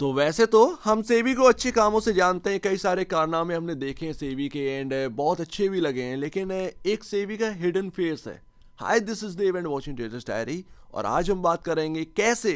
तो वैसे तो हम सेबी को अच्छे कामों से जानते हैं, कई सारे कारनामे हमने देखे हैं सेबी के एंड बहुत अच्छे भी लगे हैं, लेकिन एक सेबी का हिडन फेस है। Hi, this is Dev and watching Traders Diary. और आज हम बात करेंगे कैसे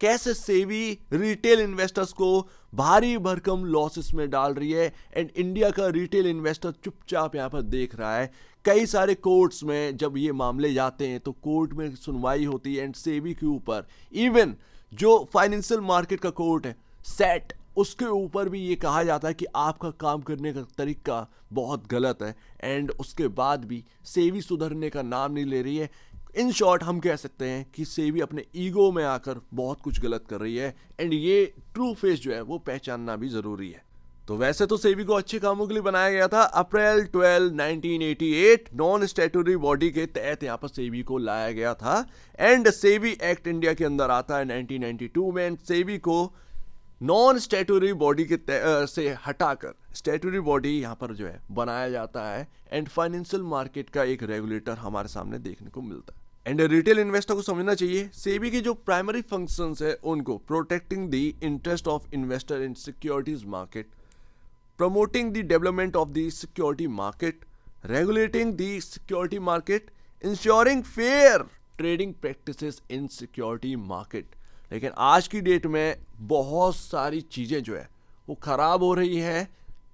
कैसे सेबी रिटेल इन्वेस्टर्स को भारी भरकम लॉसेस में डाल रही है एंड इंडिया का रिटेल इन्वेस्टर चुपचाप यहाँ पर देख रहा है। कई सारे कोर्ट्स में जब ये मामले जाते हैं तो कोर्ट में सुनवाई होती है एंड सेबी के ऊपर, इवन जो फाइनेंशियल मार्केट का कोर्ट है सेट, उसके ऊपर भी ये कहा जाता है कि आपका काम करने का तरीका बहुत गलत है एंड उसके बाद भी सेबी सुधरने का नाम नहीं ले रही है। इन शॉर्ट हम कह सकते हैं कि सेबी अपने ईगो में आकर बहुत कुछ गलत कर रही है एंड ये ट्रू फेस जो है वो पहचानना भी जरूरी है। तो वैसे तो सेबी को अच्छे कामों के लिए बनाया गया था। अप्रैल 12 1988 नॉन स्टैट्यूटरी बॉडी के तहत यहाँ पर सेबी को लाया गया था एंड सेबी एक्ट इंडिया के अंदर आता है 1992 में। सेबी को नॉन स्टैट्यूटरी बॉडी के से हटाकर स्टैट्यूटरी बॉडी यहाँ पर जो है बनाया जाता है एंड फाइनेंशियल मार्केट का एक रेगुलेटर हमारे सामने देखने को मिलता है। एंड रिटेल इन्वेस्टर को समझना चाहिए सेबी के जो प्राइमरी फंक्शंस है उनको protecting the interest of investor in securities market, promoting the development of the security market, regulating the security market, ensuring fair trading practices in security market। लेकिन आज की डेट में बहुत सारी चीजें जो है वो खराब हो रही हैं।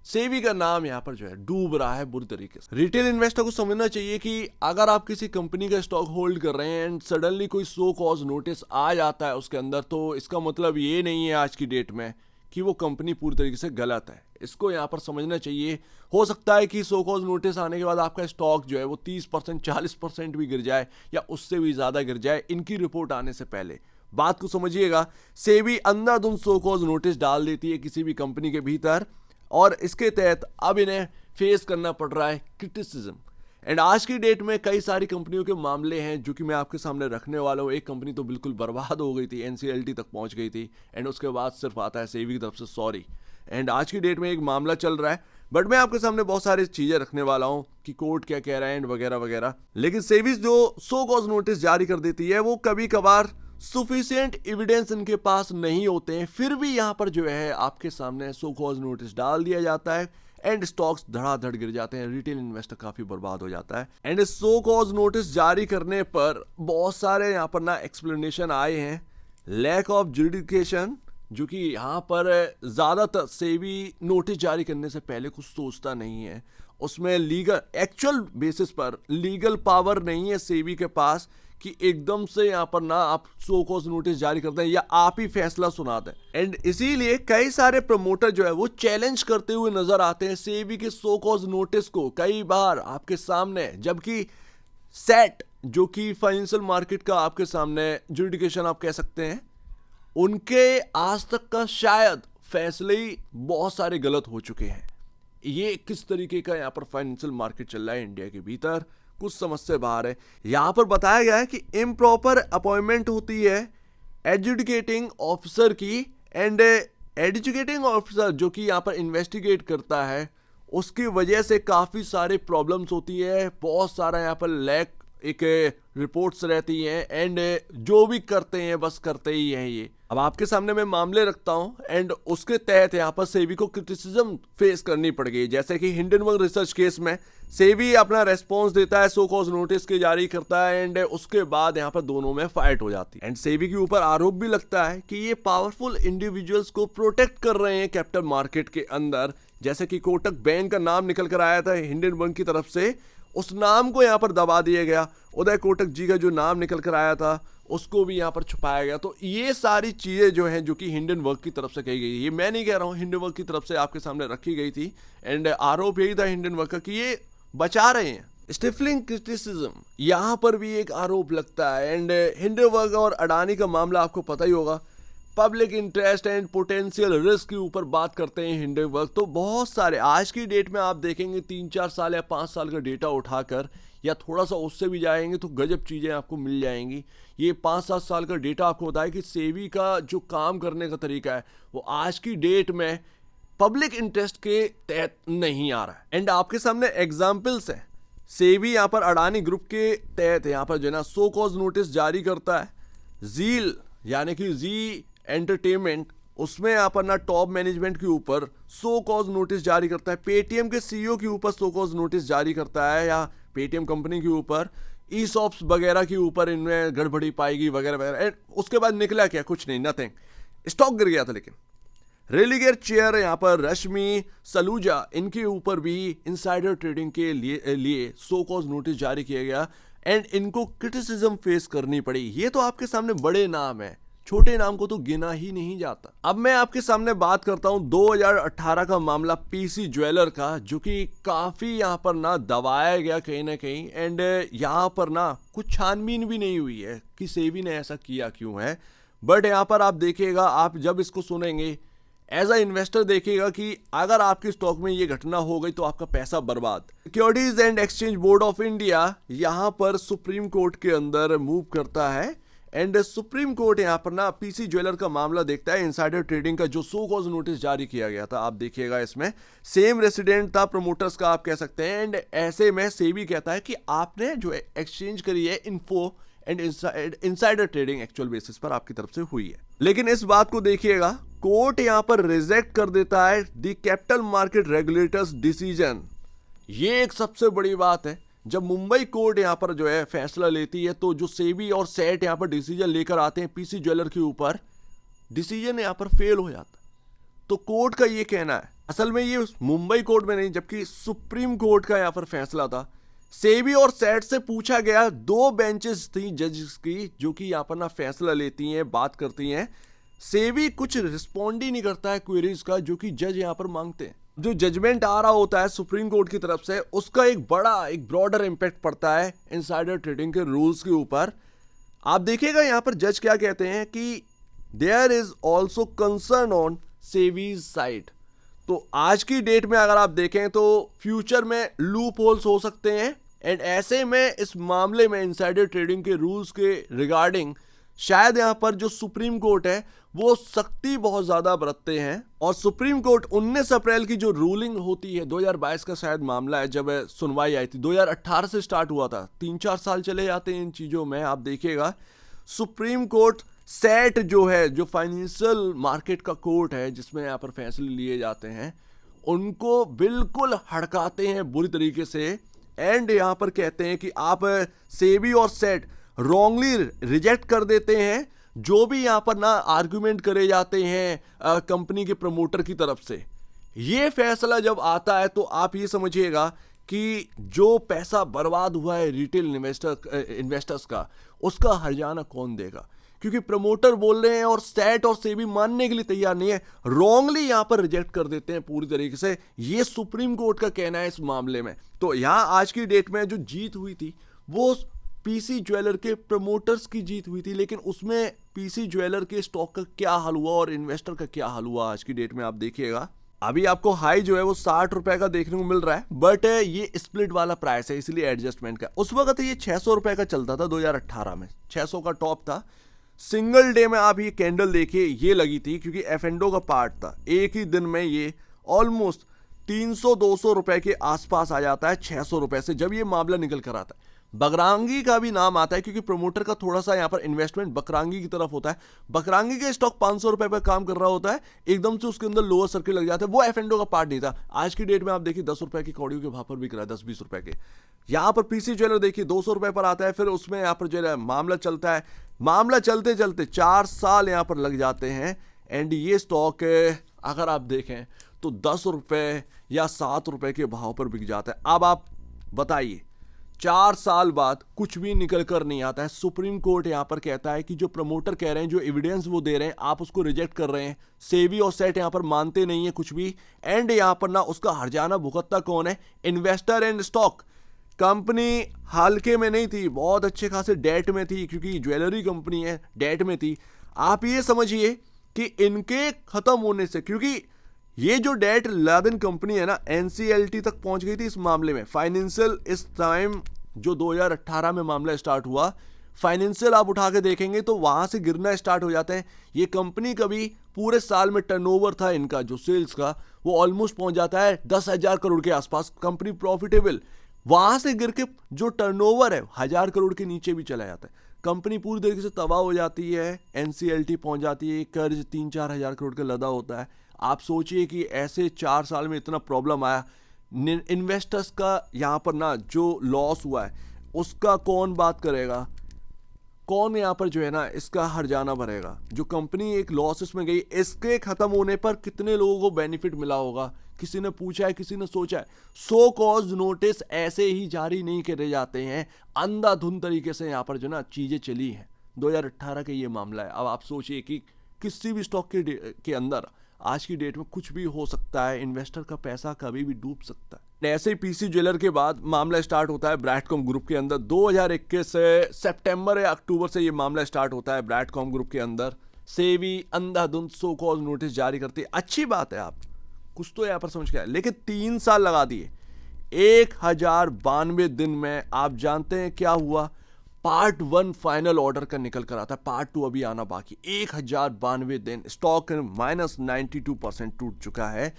सेबी का नाम यहाँ पर जो है डूब रहा है बुरी तरीके से। रिटेल इन्वेस्टर को समझना चाहिए कि अगर आप किसी कंपनी का स्टॉक होल्ड कर रहे हैं एंड सडनली कोई सो कॉज नोटिस आ जाता है उसके अंदर, तो इसका मतलब ये नहीं है आज की डेट में कि वो कंपनी पूरी तरीके से गलत है। इसको यहाँ पर समझना चाहिए। हो सकता है कि सो कॉज नोटिस आने के बाद आपका स्टॉक जो है वो 30% 40% भी गिर जाए या उससे भी ज़्यादा गिर जाए इनकी रिपोर्ट आने से पहले। बात को समझिएगा, सेबी अंधाधुंध सो कॉज नोटिस डाल देती है किसी भी कंपनी के भीतर और इसके तहत अब इन्हें फेस करना पड़ रहा है क्रिटिसिज्म। एंड आज की डेट में कई सारी कंपनियों के मामले हैं जो कि मैं आपके सामने रखने वाला हूँ। एक कंपनी तो बिल्कुल बर्बाद हो गई थी, एनसीएलटी तक पहुंच गई थी एंड उसके बाद सिर्फ आता है सेबी की तरफ से सॉरी। एंड आज की डेट में एक मामला चल रहा है, बट मैं आपके सामने बहुत सारी चीजें रखने वाला हूँ कि कोर्ट क्या कह रहा है एंड वगैरह वगैरह। लेकिन सेबी जो सो कॉज नोटिस जारी कर देती है वो कभी कभार सुफिशियंट एविडेंस इनके पास नहीं होते हैं, फिर भी यहाँ पर जो है आपके सामने सो कॉज नोटिस डाल दिया जाता है एंड स्टॉक्स धड़ाधड़ गिर जाते हैं, रिटेल इन्वेस्टर काफी बर्बाद हो जाता है। एंड सो कॉज नोटिस जारी करने पर बहुत सारे यहाँ पर ना एक्सप्लेनेशन आए हैं। लैक ऑफ जुडिकेशन, जो कि यहाँ पर ज्यादातर सेबी नोटिस जारी करने से पहले कुछ सोचता नहीं है, उसमें लीगल एक्चुअल बेसिस पर लीगल पावर नहीं है सेबी के पास कि एकदम से यहाँ पर ना आप सो कॉज नोटिस जारी करते हैं या आप ही फैसला सुना दें। एंड इसीलिए कई सारे प्रमोटर जो है वो चैलेंज करते हुए नजर आते हैं सेबी के सो कॉज नोटिस को कई बार आपके सामने, जबकि सेट जो कि फाइनेंशियल मार्केट का आपके सामने जुडिकेशन आप कह सकते हैं, उनके आज तक का शायद फैसले ही बहुत सारे गलत हो चुके हैं। ये किस तरीके का यहाँ पर फाइनेंशियल मार्केट चल रहा है इंडिया के भीतर, कुछ समझ से बाहर है। यहाँ पर बताया गया है कि इम्प्रॉपर अपॉइंटमेंट होती है एडजुडिकेटिंग ऑफिसर की एंड एडजुकेटिंग ऑफिसर जो कि यहाँ पर इन्वेस्टिगेट करता है उसकी वजह से काफ़ी सारे प्रॉब्लम्स होती है, बहुत सारा यहाँ पर लैक एक रिपोर्ट्स रहती हैं एंड जो भी करते हैं बस करते ही हैं ये। अब आपके सामने मैं मामले रखता हूं एंड उसके तहत यहाँ पर सेबी को क्रिटिसिज्म फेस करनी पड़ गई। जैसे कि हिंडनबर्ग रिसर्च केस में सेबी अपना रेस्पॉन्स देता है, सो कॉज नोटिस के जारी करता है एंड उसके बाद यहाँ पर दोनों में फाइट हो जाती है एंड सेबी के ऊपर आरोप भी लगता है कि ये पावरफुल इंडिविजुअल्स को प्रोटेक्ट कर रहे हैं कैपिटल मार्केट के अंदर। जैसे कि कोटक बैंक का नाम निकल कर आया था हिंडनबर्ग की तरफ से, उस नाम को यहाँ पर दबा दिया गया। उदय कोटक जी का जो नाम निकल कर आया था उसको भी यहाँ पर छुपाया गया। तो ये सारी चीज़ें जो हैं जो कि हिंडनबर्ग की तरफ से कही गई, ये मैं नहीं कह रहा हूँ, हिंडनबर्ग की तरफ से आपके सामने रखी गई थी एंड आरोप यही था हिंडनबर्ग का कि ये बचा रहे हैं। स्टिफलिंग क्रिटिसिज्म यहाँ पर भी एक आरोप लगता है एंड हिंडनबर्ग और अडानी का मामला आपको पता ही होगा। Public interest and potential risk के ऊपर बात करते हैं हिंडनबर्ग। तो बहुत सारे आज की डेट में आप देखेंगे 3-4 साल या 5 साल का डेटा उठाकर या थोड़ा सा उससे भी जाएंगे तो गजब चीज़ें आपको मिल जाएंगी। ये 5-7 साल का डेटा आपको बताया कि सेबी का जो काम करने का तरीका है वो आज की डेट में पब्लिक इंटरेस्ट के तहत नहीं आ रहा है। एंड आपके सामने एग्जाम्पल्स हैं। सेबी यहाँ पर अडानी ग्रुप के तहत यहाँ पर जो है ना सो कॉज नोटिस जारी करता है। जील यानी कि जी एंटरटेनमेंट, उसमें यहाँ पर ना टॉप मैनेजमेंट के ऊपर सो कॉज नोटिस जारी करता है, पेटीएम के सीईओ के ऊपर सो कॉज नोटिस जारी करता है, या पेटीएम कंपनी के ऊपर ईसॉप्स वगैरह के ऊपर इनमें गड़बड़ी पाएगी वगैरह वगैरह। उसके बाद निकला क्या? कुछ नहीं, नथिंग। स्टॉक गिर गया था। लेकिन रेलिगेयर चेयर यहाँ पर रश्मि सलूजा, इनके ऊपर भी इनसाइडर ट्रेडिंग के लिए सो कॉज नोटिस जारी किया गया एंड इनको क्रिटिसिज्म फेस करनी पड़ी। ये तो आपके सामने बड़े नाम है, छोटे नाम को तो गिना ही नहीं जाता। अब मैं आपके सामने बात करता हूं 2018 का मामला पीसी ज्वेलर का, जो कि काफी यहाँ पर ना दबाया गया कहीं ना कहीं एंड यहाँ पर ना कुछ छानबीन भी नहीं हुई है कि सेबी ने ऐसा किया क्यों है। बट यहाँ पर आप देखिएगा, आप जब इसको सुनेंगे एज अ इन्वेस्टर देखिएगा कि अगर आपके स्टॉक में ये घटना हो गई तो आपका पैसा बर्बाद। Securities and exchange board of India यहाँ पर सुप्रीम कोर्ट के अंदर मूव करता है एंड सुप्रीम कोर्ट यहाँ पर ना पीसी ज्वेलर का मामला देखता है। इनसाइडर ट्रेडिंग का जो सो कॉज नोटिस जारी किया गया था, आप देखिएगा इसमें सेम रेसिडेंट था, प्रमोटर्स का आप कह सकते हैं। एंड ऐसे में सेबी कहता है कि आपने जो एक्सचेंज करी है info and insider trading actual basis पर आपकी तरफ से हुई है। लेकिन इस बात को देखिएगा, कोर्ट यहां पर रिजेक्ट कर देता है the capital market regulators decision. ये एक सबसे बड़ी बात है। जब मुंबई कोर्ट यहां पर जो है फैसला लेती है, तो जो सेबी और सेट यहां पर डिसीजन लेकर आते हैं पीसी ज्वेलर के ऊपर, डिसीजन यहां पर फेल हो जाता। तो कोर्ट का ये कहना है, असल में ये मुंबई कोर्ट में नहीं जबकि सुप्रीम कोर्ट का यहां पर फैसला था। सेबी और सेट से पूछा गया, 2 बेंचेस थी जजेस की जो कि यहां पर ना फैसला लेती हैं, बात करती हैं। सेबी कुछ रिस्पॉन्ड ही नहीं करता है क्वेरीज का जो कि जज यहां पर मांगते हैं। जो जजमेंट आ रहा होता है सुप्रीम कोर्ट की तरफ से, उसका एक ब्रॉडर इंपैक्ट पड़ता है इनसाइडर ट्रेडिंग के रूल्स के ऊपर। आप देखिएगा यहां पर जज क्या कहते हैं कि there is also concern on SEBI's side. तो आज की डेट में अगर आप देखें तो फ्यूचर में लूप होल्स हो सकते हैं एंड ऐसे में इस मामले में इनसाइडर ट्रेडिंग के रूल्स के रिगार्डिंग शायद यहां पर जो सुप्रीम कोर्ट है वो सख्ती बहुत ज्यादा बरतते हैं। और सुप्रीम कोर्ट 19 अप्रैल की जो रूलिंग होती है, 2022 का शायद मामला है जब सुनवाई आई थी, 2018 से स्टार्ट हुआ था, 3-4 साल चले जाते हैं इन चीजों में। आप देखिएगा सुप्रीम कोर्ट सेट जो है, जो फाइनेंशियल मार्केट का कोर्ट है जिसमें यहाँ पर फैसले लिए जाते हैं, उनको बिल्कुल हड़काते हैं बुरी तरीके से एंड यहाँ पर कहते हैं कि आप सेबी और सेट रॉन्गली रिजेक्ट कर देते हैं जो भी यहाँ पर ना आर्गुमेंट करे जाते हैं कंपनी के प्रमोटर की तरफ से। ये फैसला जब आता है तो आप ये समझिएगा कि जो पैसा बर्बाद हुआ है रिटेल इन्वेस्टर्स का, उसका हर्जाना कौन देगा? क्योंकि प्रमोटर बोल रहे हैं और सेट और सेबी मानने के लिए तैयार नहीं है, रॉन्गली यहां पर रिजेक्ट कर देते हैं पूरी तरीके से। ये सुप्रीम कोर्ट का कहना है इस मामले में। तो यहां आज की डेट में जो जीत हुई थी वो पीसी ज्वेलर के प्रमोटर्स की जीत हुई थी, लेकिन उसमें पीसी ज्वेलर के स्टॉक का क्या हाल हुआ और इन्वेस्टर का क्या हाल हुआ आज की डेट में आप देखिएगा। अभी आपको हाई जो है वो 60 रुपए का देखने को मिल रहा है, बट ये स्प्लिट वाला प्राइस है इसलिए एडजस्टमेंट का। उस वक्त ये 600 रुपए का चलता था, 2018 में 600 का टॉप था। सिंगल डे में आप ये कैंडल देखिए, ये लगी थी क्योंकि एफएंडो का पार्ट था। एक ही दिन में ये ऑलमोस्ट 300-200 रुपए के आसपास आ जाता है 600 रुपए से, जब ये मामला निकल कर आता है। बकरांगी का भी नाम आता है क्योंकि प्रमोटर का थोड़ा सा यहाँ पर इन्वेस्टमेंट बकरांगी की तरफ होता है। बकरांगी के स्टॉक 500 रुपए पर काम कर रहा होता है, एकदम से उसके अंदर लोअर सर्किट लग जाता है, वो एफएंडो का पार्ट नहीं था। आज की डेट में आप देखिए 10 रुपए की कौड़ियों के भाव पर बिक रहा है, 10-20 रुपए के। यहाँ पर पीसी ज्वेलर देखिए 200 रुपए पर आता है, फिर उसमें यहाँ पर जो है मामला चलता है। मामला चलते चलते 4 साल यहाँ पर लग जाते हैं एंड ये स्टॉक अगर आप देखें तो 10 रुपए या 7 रुपए के भाव पर बिक जाता है। अब आप बताइए, 4 साल बाद कुछ भी निकल कर नहीं आता है। सुप्रीम कोर्ट यहां पर कहता है कि जो प्रमोटर कह रहे हैं, जो एविडेंस वो दे रहे हैं, आप उसको रिजेक्ट कर रहे हैं। सेबी और सेट यहां पर मानते नहीं है कुछ भी एंड यहां पर ना उसका हर्जाना भुगतता कौन है? Investor and stock. कंपनी हल्के में नहीं थी, बहुत अच्छे खासे डेट में थी क्योंकि ज्वेलरी कंपनी है, डेट में थी। आप ये समझिए कि इनके खत्म होने से, क्योंकि ये जो डेट लादेन कंपनी है ना, एनसीएलटी तक पहुंच गई थी इस मामले में। फाइनेंशियल इस टाइम जो 2018 में मामला स्टार्ट हुआ, फाइनेंशियल आप उठा के देखेंगे तो वहां से गिरना स्टार्ट हो जाते हैं। ये कंपनी कभी पूरे साल में टर्नओवर था इनका जो सेल्स का, वो ऑलमोस्ट पहुंच जाता है 10,000 करोड़ के आसपास। कंपनी प्रॉफिटेबल, वहां से गिर के जो टर्नओवर है 1000 करोड़ के नीचे भी चला जाता है। कंपनी पूरी तरीके से तबाह हो जाती है, एनसीएलटी पहुंच जाती है, कर्ज 3-4 हज़ार करोड़ का लदा होता है। आप सोचिए कि ऐसे 4 साल में इतना प्रॉब्लम आया, इन्वेस्टर्स का यहाँ पर ना जो लॉस हुआ है उसका कौन बात करेगा, कौन यहाँ पर जो है ना इसका हर्जाना भरेगा। जो कंपनी एक लॉसेस में गई, इसके खत्म होने पर कितने लोगों को बेनिफिट मिला होगा, किसी ने पूछा है, किसी ने सोचा है। सो कॉज नोटिस ऐसे ही जारी नहीं करे जाते हैं, अंधाधुंध तरीके से यहाँ पर जो ना चीजें चली हैं। 2018 का ये मामला है। अब आप सोचिए कि किसी भी स्टॉक के अंदर आज की डेट में कुछ भी हो सकता है, इन्वेस्टर का पैसा कभी भी डूब सकता है। ऐसे ही पीसी ज्वेलर के बाद मामला स्टार्ट होता है ब्रैडकॉम ग्रुप के अंदर। 2021 से सितंबर या अक्टूबर से ये मामला स्टार्ट होता है ब्रैडकॉम ग्रुप के अंदर। सेबी अंधाधुंध सो कॉज नोटिस जारी करती है। अच्छी बात है, आप कुछ तो यहाँ पर समझ के आए, लेकिन 3 साल लगा दिए। 1092 दिन में आप जानते हैं क्या हुआ? पार्ट 1 फाइनल ऑर्डर का निकल कर आता है, पार्ट 2 अभी आना बाकी। 1092 दिन, स्टॉक -92% टूट चुका है।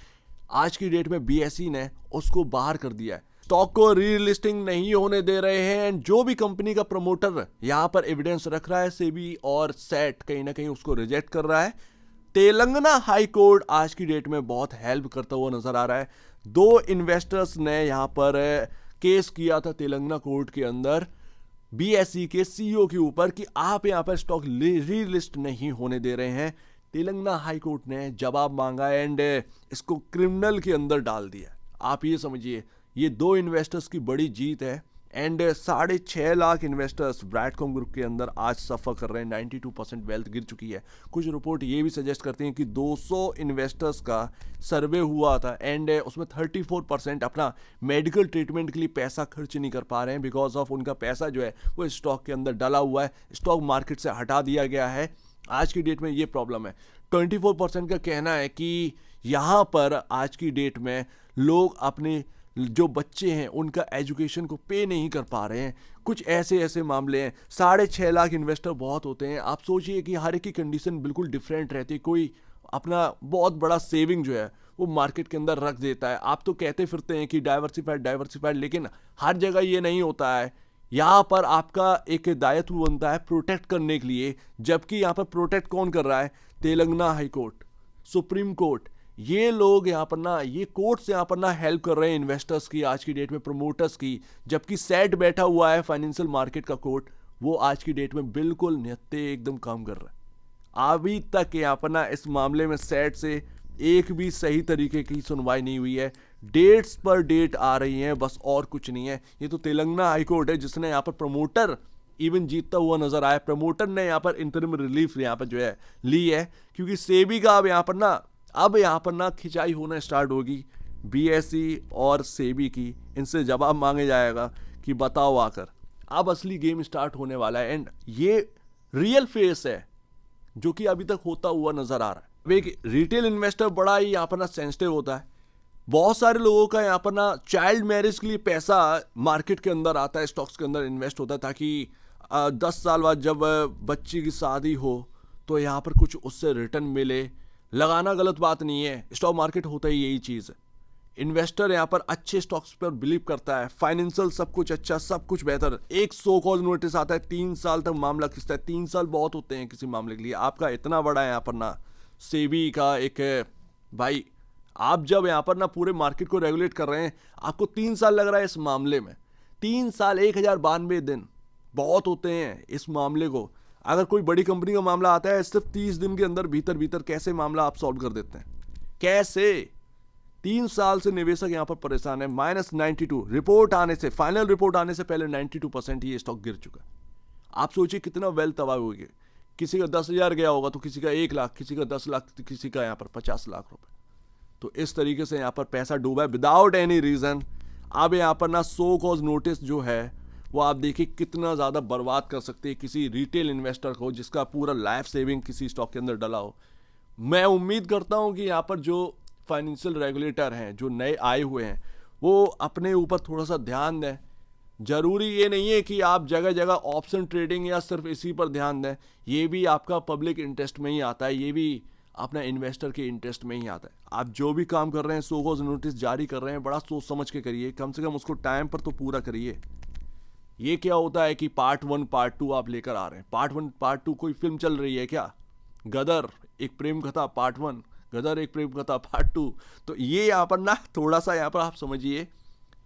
आज की डेट में बीएसई ने उसको बाहर कर दिया है, स्टॉक को रीलिस्टिंग नहीं होने दे रहे हैं। एंड जो भी कंपनी का प्रमोटर यहां पर एविडेंस रख रहा है, सेबी और सेट कहीं ना कहीं उसको रिजेक्ट कर रहा है। तेलंगाना हाई कोर्ट आज की डेट में बहुत हेल्प करता हुआ नजर आ रहा है। 2 इन्वेस्टर्स ने यहां पर केस किया था तेलंगाना कोर्ट के अंदर बीएसई के सीईओ के ऊपर कि आप यहां पर स्टॉक रीलिस्ट नहीं होने दे रहे हैं। तेलंगाना हाई कोर्ट ने जवाब मांगा एंड इसको क्रिमिनल के अंदर डाल दिया। आप ये समझिए, ये 2 इन्वेस्टर्स की बड़ी जीत है। एंड 6.5 लाख इन्वेस्टर्स ब्रैडकॉम ग्रुप के अंदर आज सफर कर रहे हैं। 92% वेल्थ गिर चुकी है। कुछ रिपोर्ट ये भी सजेस्ट करती हैं कि 200 इन्वेस्टर्स का सर्वे हुआ था एंड उसमें 34% अपना मेडिकल ट्रीटमेंट के लिए पैसा खर्च नहीं कर पा रहे हैं, बिकॉज ऑफ उनका पैसा जो है वो स्टॉक के अंदर डला हुआ है, स्टॉक मार्केट से हटा दिया गया है। आज की डेट में ये प्रॉब्लम है। 24% का कहना है कि यहाँ पर आज की डेट में लोग अपने जो बच्चे हैं उनका एजुकेशन को पे नहीं कर पा रहे हैं। कुछ ऐसे मामले हैं। 6.5 लाख इन्वेस्टर बहुत होते हैं। आप सोचिए कि हर एक की कंडीशन बिल्कुल डिफरेंट रहती है। कोई अपना बहुत बड़ा सेविंग जो है वो मार्केट के अंदर रख देता है। आप तो कहते फिरते हैं कि डाइवर्सिफाइड, लेकिन हर जगह ये नहीं होता है। यहाँ पर आपका एक दायित्व बनता है प्रोटेक्ट करने के लिए, जबकि यहाँ पर प्रोटेक्ट कौन कर रहा है? Telangana high court, supreme court. ये लोग यहाँ पर ना, ये कोर्ट्स यहाँ पर ना हेल्प कर रहे हैं इन्वेस्टर्स की आज की डेट में, प्रमोटर्स की। जबकि सेट बैठा हुआ है फाइनेंशियल मार्केट का कोर्ट, वो आज की डेट में बिल्कुल निहत्ते एकदम काम कर रहा है। अभी तक यहाँ पर ना इस मामले में सेट से एक भी सही तरीके की सुनवाई नहीं हुई है। डेट्स पर डेट आ रही हैं, बस और कुछ नहीं है। ये तो तेलंगाना हाई कोर्ट है जिसने यहाँ पर प्रमोटर इवन जीतता हुआ नजर आया। प्रमोटर ने यहाँ पर इंटरिम रिलीफ यहाँ पर जो है ली है, क्योंकि सेबी का अब यहाँ पर ना खिंचाई होना स्टार्ट होगी बीएसई और सेबी की। इनसे जवाब मांगे जाएगा कि बताओ आकर। अब असली गेम स्टार्ट होने वाला है एंड ये रियल फेस है जो कि अभी तक होता हुआ नजर आ रहा है। एक रिटेल इन्वेस्टर बड़ा ही यहाँ पर ना सेंसिटिव होता है। बहुत सारे लोगों का यहाँ पर ना चाइल्ड मैरिज के लिए पैसा मार्केट के अंदर आता है, स्टॉक्स के अंदर इन्वेस्ट होता है, ताकि 10 साल बाद जब बच्ची की शादी हो तो यहाँ पर कुछ उससे रिटर्न मिले। लगाना गलत बात नहीं है, स्टॉक मार्केट होता ही यही चीज़ है। इन्वेस्टर यहाँ पर अच्छे स्टॉक्स पर बिलीव करता है, फाइनेंशियल सब कुछ अच्छा, सब कुछ बेहतर। एक सो कॉल नोटिस आता है, 3 साल तक मामला खिंचता है। 3 साल बहुत होते हैं किसी मामले के लिए। आपका इतना बड़ा यहाँ पर ना सेबी का एक भाई, आप जब यहाँ पर ना पूरे मार्केट को रेगुलेट कर रहे हैं, आपको 3 साल लग रहा है इस मामले में। 3 साल 1092 दिन बहुत होते हैं इस मामले को। अगर कोई बड़ी कंपनी का मामला आता है, सिर्फ 30 दिन के अंदर भीतर कैसे मामला आप सॉल्व कर देते हैं? कैसे? 3 साल से निवेशक यहाँ पर परेशान है। -92 रिपोर्ट आने से, फाइनल रिपोर्ट आने से पहले 92% ही स्टॉक गिर चुका है। आप सोचिए कितना वेल्थ तबाह होगी। किसी का 10,000 गया होगा तो किसी का 1 लाख, किसी का 10 लाख, किसी का यहाँ पर 50 लाख रुपए। तो इस तरीके से यहाँ पर पैसा डूबा है विदाउट एनी रीजन। अब यहाँ पर ना सो कॉज नोटिस जो है वो आप देखिए कितना ज़्यादा बर्बाद कर सकती है किसी रिटेल इन्वेस्टर को जिसका पूरा लाइफ सेविंग किसी स्टॉक के अंदर डला हो। मैं उम्मीद करता हूँ कि यहाँ पर जो फाइनेंशियल रेगुलेटर हैं, जो नए आए हुए हैं, वो अपने ऊपर थोड़ा सा ध्यान दें। जरूरी ये नहीं है कि आप जगह जगह ऑप्शन ट्रेडिंग या सिर्फ इसी पर ध्यान दें। ये भी आपका पब्लिक इंटरेस्ट में ही आता है, ये भी अपना इन्वेस्टर के इंटरेस्ट में ही आता है। आप जो भी काम कर रहे हैं, सो कॉज नोटिस जारी कर रहे हैं, बड़ा सोच समझ के करिए। कम से कम उसको टाइम पर तो पूरा करिए। ये क्या होता है कि पार्ट 1 पार्ट 2 आप लेकर आ रहे हैं। पार्ट 1 पार्ट 2 कोई फिल्म चल रही है क्या? गदर एक प्रेम कथा पार्ट 1, गदर एक प्रेम कथा पार्ट 2। तो ये यहाँ पर ना थोड़ा सा यहाँ पर आप समझिए,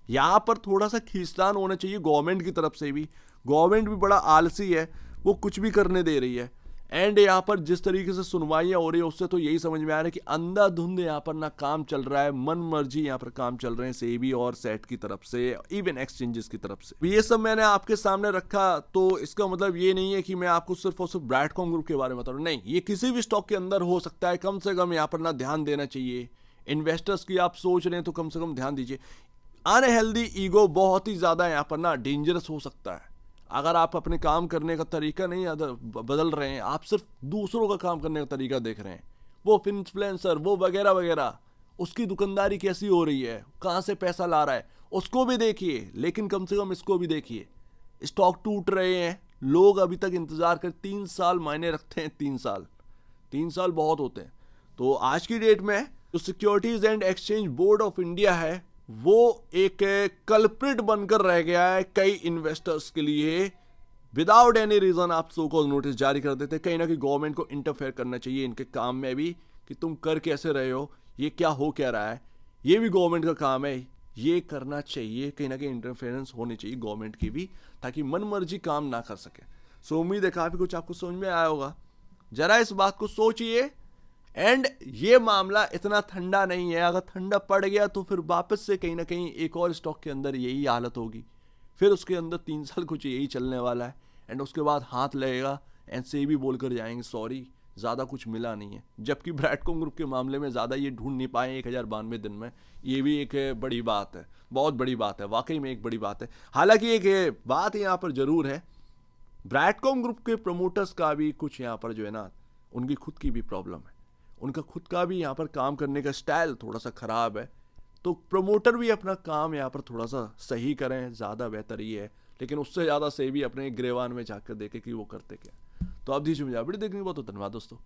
यहाँ पर थोड़ा सा खींचतान होना चाहिए गवर्नमेंट की तरफ से भी। गवर्नमेंट भी बड़ा आलसी है, वो कुछ भी करने दे रही है। एंड यहाँ पर जिस तरीके से सुनवाइयाँ हो रही है उससे तो यही समझ में आ रहा है कि अंधाधुंध यहाँ पर ना काम चल रहा है, मन मर्जी यहाँ पर काम चल रहे हैं सेबी और सेट की तरफ से, इवन एक्सचेंजेस की तरफ से। ये सब मैंने आपके सामने रखा तो इसका मतलब ये नहीं है कि मैं आपको सिर्फ और सिर्फ ब्रैडकॉम ग्रुप के बारे में बता रहा हूँ, नहीं, ये किसी भी स्टॉक के अंदर हो सकता है। कम से कम यहाँ पर ना ध्यान देना चाहिए। इन्वेस्टर्स की आप सोच रहे हैं तो कम से कम ध्यान दीजिए। अनहेल्दी ईगो बहुत ही ज़्यादा यहाँ पर ना डेंजरस हो सकता है। अगर आप अपने काम करने का तरीका नहीं बदल रहे हैं, आप सिर्फ दूसरों का काम करने का तरीका देख रहे हैं, वो इन्फ्लुएंसर वो वगैरह वगैरह, उसकी दुकानदारी कैसी हो रही है, कहाँ से पैसा ला रहा है, उसको भी देखिए, लेकिन कम से कम इसको भी देखिए। स्टॉक टूट रहे हैं, लोग अभी तक इंतज़ार कर 3 साल मायने रखते हैं। 3 साल बहुत होते हैं। तो आज की डेट में जो securities and exchange board of India है वो एक कल्प्रिट बनकर रह गया है कई इन्वेस्टर्स के लिए। विदाउट एनी रीजन आप सो कॉल नोटिस जारी कर देते हैं। कहीं ना कहीं गवर्नमेंट को इंटरफेयर करना चाहिए इनके काम में भी, कि तुम कर कैसे रहे हो, ये क्या हो क्या रहा है, ये भी गवर्नमेंट का काम है, ये करना चाहिए। कहीं ना कहीं इंटरफेरेंस होनी चाहिए गवर्नमेंट की भी, ताकि मन मर्जी काम ना कर सके। सो उम्मीद है काफ़ी कुछ आपको समझ में आया होगा। जरा इस बात को सोचिए। एंड ये मामला इतना ठंडा नहीं है, अगर ठंडा पड़ गया तो फिर वापस से कहीं ना कहीं एक और स्टॉक के अंदर यही हालत होगी, फिर उसके अंदर 3 साल कुछ यही चलने वाला है। एंड उसके बाद हाथ लगेगा एंड से भी बोलकर जाएंगे सॉरी ज़्यादा कुछ मिला नहीं है। जबकि ब्रैडकॉम ग्रुप के मामले में ज़्यादा ये ढूंढ नहीं पाए 1092 दिन में। ये भी एक बड़ी बात है, बहुत बड़ी बात है, वाकई में एक बड़ी बात है। हालांकि एक बात यहाँ पर ज़रूर है, ब्रैडकॉम ग्रुप के प्रमोटर्स का भी कुछ यहाँ पर जो है ना, उनकी खुद की भी प्रॉब्लम है। उनका खुद का भी यहाँ पर काम करने का स्टाइल थोड़ा सा ख़राब है। तो प्रमोटर भी अपना काम यहाँ पर थोड़ा सा सही करें, ज़्यादा बेहतर ही है। लेकिन उससे ज़्यादा से भी अपने ग्रेवान में जाकर देखे कि वो करते क्या। तो आप दीजिए मुझे अपडेट देखने के बहुत धन्यवाद दोस्तों।